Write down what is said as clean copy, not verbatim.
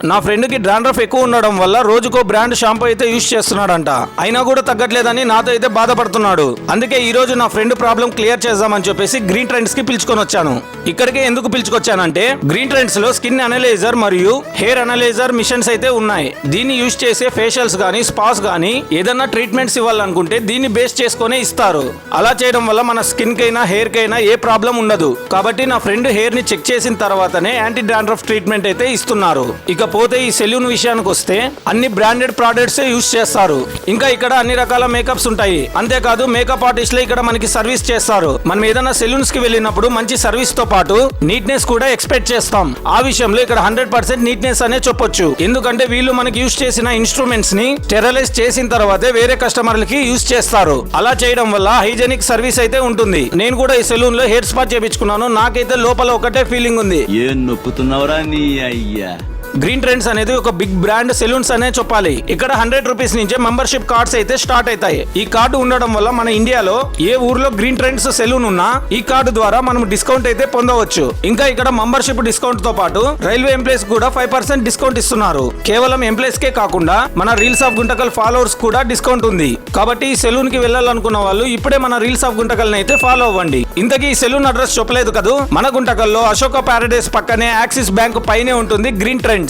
నా ఫ్రెండ్ కి డాండ్రఫ్ ఎక్కువ ఉండడం వల్ల రోజుకో బ్రాండ్ షాంపూ అయితే యూజ్ చేస్తున్నాడంట. అయినా కూడా తగ్గట్లేదని నాతో అయితే బాధపడుతున్నాడు. అందుకే ఈ రోజు నా ఫ్రెండ్ ప్రాబ్లం క్లియర్ చేద్దామని చెప్పేసి గ్రీన్ ట్రెండ్స్ కి పిలుచుకొని వచ్చాను. ఇక్కడికే ఎందుకు పిలుచుకొచ్చానంటే గ్రీన్ ట్రెండ్స్ లో స్కిన్ అనలైజర్ మరియు హెయిర్ అనలైజర్ మిషన్స్ అయితే ఉన్నాయి. దీన్ని యూజ్ చేసే ఫేషియల్స్ గానీ స్పాస్ గానీ ఏదన్నా ట్రీట్మెంట్స్ ఇవ్వాలనుకుంటే దీన్ని బేస్ చేసుకునే ఇస్తారు. అలా చేయడం వల్ల మన స్కిన్ కైనా హెయిర్ కైనా ఏ ప్రాబ్లం ఉండదు. కాబట్టి నా ఫ్రెండ్ హెయిర్ ని చెక్ చేసిన తర్వాతనే యాంటీ డాండ్రఫ్ ట్రీట్మెంట్ అయితే ఇస్తున్నారు. ఇకపోతే ఈ సెలూన్ విషయానికి వస్తే అన్ని బ్రాండెడ్ ప్రొడక్ట్స్ యూజ్ చేస్తారు. ఇంకా ఇక్కడ అన్ని రకాల మేకప్స్ ఉంటాయి. అంతేకాదు మేకప్ ఆర్టిస్టులు ఇక్కడ మనకి సర్వీస్ చేస్తారు. మనం ఏదైనా సెలూన్స్ కి వెళ్ళినప్పుడు మంచి సర్వీస్ తో పాటు నీట్నెస్ కూడా ఎక్స్పెక్ట్ చేస్తాం. ఆ విషయంలో ఇక్కడ 100% నీట్నెస్ అనే చెప్పొచ్చు. ఎందుకంటే వీళ్ళు మనకి యూజ్ చేసిన ఇన్స్ట్రుమెంట్స్ ని స్టెరిలైజ్ చేసిన తర్వాతే వేరే కస్టమర్లకి యూజ్ చేస్తారు. అలా చేయడం వల్ల హైజెనిక్ సర్వీస్ అయితే ఉంటుంది. నేను కూడా ఈ సెలూన్ లో హెయిర్ స్పా చేయించుకున్నాను. నాకైతే లోపల ఒకటే ఫీలింగ్ ఉంది. ఏం నొప్పుతున్నావురా నీ అయ్యా. గ్రీన్ ట్రెండ్స్ అనేది ఒక బిగ్ బ్రాండ్ సెలూన్స్ అనే చెప్పాలి. ఇక్కడ 100 రూపీస్ నుంచే మెంబర్షిప్ కార్డ్స్ అయితే స్టార్ట్ అవుతాయి. ఈ కార్డు ఉండడం వల్ల మన ఇండియాలో ఏ ఊర్లో గ్రీన్ ట్రెండ్స్ సెలూన్ ఉన్నా ఈ కార్డు ద్వారా మనం డిస్కౌంట్ అయితే పొందవచ్చు. ఇంకా ఇక్కడ మెంబర్షిప్ డిస్కౌంట్ తో పాటు రైల్వే ఎంప్లాయీస్ కూడా 5% డిస్కౌంట్ ఇస్తున్నారు. కేవలం ఎంప్లాయీస్ కే కాకుండా మన రీల్స్ ఆఫ్ గుంటకల్ ఫాలోవర్స్ కూడా డిస్కౌంట్ ఉంది. కాబట్టి ఈ సెలూన్ కి వెళ్ళాలనుకున్న వాళ్ళు ఇప్పుడే మన రీల్స్ ఆఫ్ గుంటకల్ అయితే ఫాలో అవ్వండి. ఇంతకీ ఈ సెలూన్ అడ్రస్ చెప్పలేదు కదా. మన గుంటకల్లో అశోక ప్యారడైస్ పక్కనే యాక్సిస్ బ్యాంక్ పైనే ఉంటుంది గ్రీన్ ట్రెండ్స్.